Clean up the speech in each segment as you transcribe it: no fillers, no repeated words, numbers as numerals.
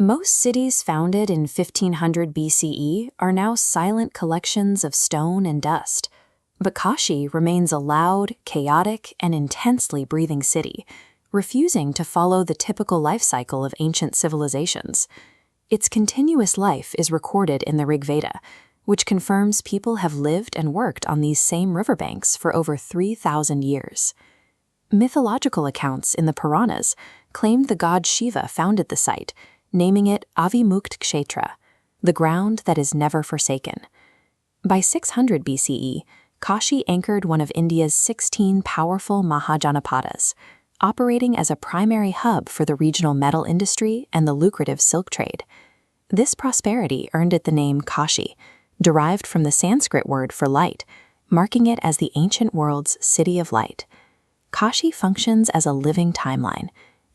Most cities founded in 1500 BCE are now silent collections of stone and dust. But Kashi remains a loud, chaotic, and intensely breathing city, refusing to follow the typical life cycle of ancient civilizations. Its continuous life is recorded in the Rig Veda, which confirms people have lived and worked on these same riverbanks for over 3,000 years. Mythological accounts in the Puranas claimed the god Shiva founded the site, naming it Avimukt Kshetra, the ground that is never forsaken. By 600 BCE, Kashi anchored one of India's 16 powerful Mahajanapadas, operating as a primary hub for the regional metal industry and the lucrative silk trade. This prosperity earned it the name Kashi, derived from the Sanskrit word for light, marking it as the ancient world's city of light. Kashi functions as a living timeline.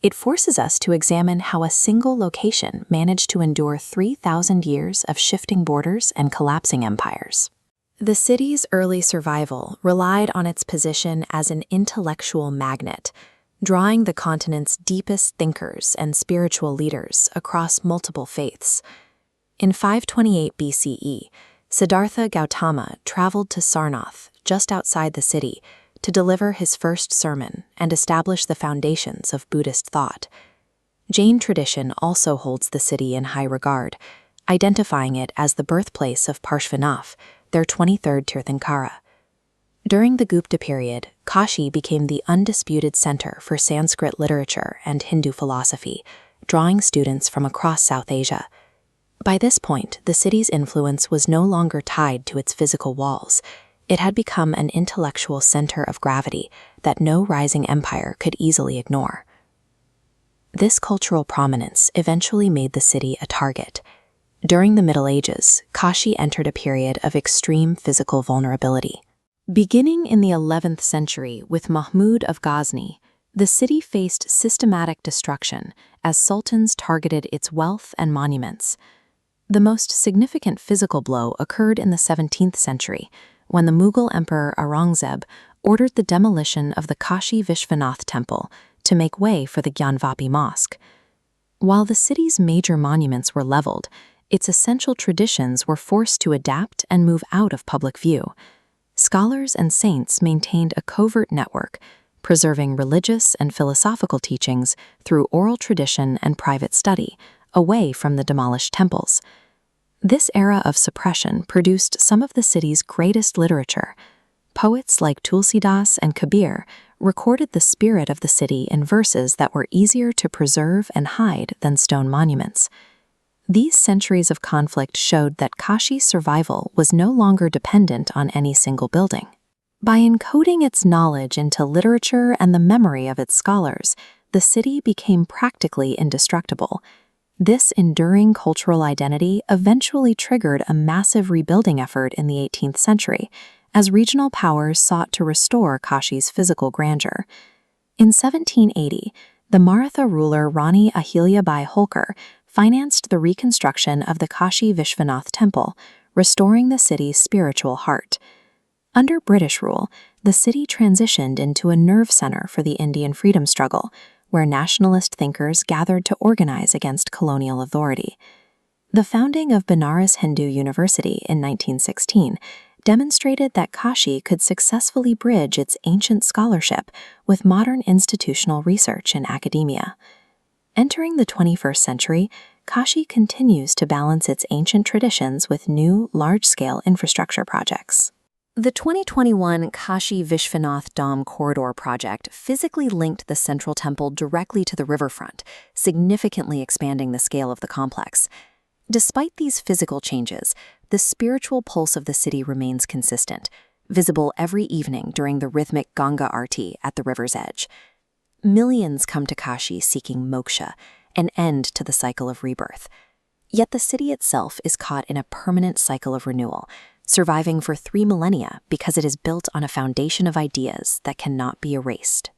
It forces us to examine how a single location managed to endure 3,000 years of shifting borders and collapsing empires. The city's early survival relied on its position as an intellectual magnet, drawing the continent's deepest thinkers and spiritual leaders across multiple faiths. In 528 BCE, Siddhartha Gautama traveled to Sarnath, just outside the city, to deliver his first sermon and establish the foundations of Buddhist thought. Jain tradition also holds the city in high regard, identifying it as the birthplace of Parshvanath, their 23rd Tirthankara. During the Gupta period, Kashi became the undisputed center for Sanskrit literature and Hindu philosophy, drawing students from across South Asia. By this point, the city's influence was no longer tied to its physical walls. It had become an intellectual center of gravity that no rising empire could easily ignore. This cultural prominence eventually made the city a target. During the Middle Ages, Kashi entered a period of extreme physical vulnerability. Beginning in the 11th century with Mahmud of Ghazni, the city faced systematic destruction as sultans targeted its wealth and monuments. The most significant physical blow occurred in the 17th century, when the Mughal Emperor Aurangzeb ordered the demolition of the Kashi Vishwanath Temple to make way for the Gyanvapi Mosque. While the city's major monuments were leveled, its essential traditions were forced to adapt and move out of public view. Scholars and saints maintained a covert network, preserving religious and philosophical teachings through oral tradition and private study, away from the demolished temples. This era of suppression produced some of the city's greatest literature. Poets like Tulsidas and Kabir recorded the spirit of the city in verses that were easier to preserve and hide than stone monuments. These centuries of conflict showed that Kashi's survival was no longer dependent on any single building. By encoding its knowledge into literature and the memory of its scholars, the city became practically indestructible. This enduring cultural identity eventually triggered a massive rebuilding effort in the 18th century, as regional powers sought to restore Kashi's physical grandeur. In 1780, the Maratha ruler Rani Ahilyabai Holkar financed the reconstruction of the Kashi Vishwanath Temple, restoring the city's spiritual heart. Under British rule, the city transitioned into a nerve center for the Indian freedom struggle, where nationalist thinkers gathered to organize against colonial authority. The founding of Banaras Hindu University in 1916 demonstrated that Kashi could successfully bridge its ancient scholarship with modern institutional research in academia. Entering the 21st century, Kashi continues to balance its ancient traditions with new, large-scale infrastructure projects. The 2021 Kashi Vishwanath Dham Corridor project physically linked the central temple directly to the riverfront, significantly expanding the scale of the complex. Despite these physical changes, the spiritual pulse of the city remains consistent, visible every evening during the rhythmic ganga arti at the river's edge. Millions come to Kashi seeking moksha, an end to the cycle of rebirth. Yet the city itself is caught in a permanent cycle of renewal, surviving for 3 millennia because it is built on a foundation of ideas that cannot be erased.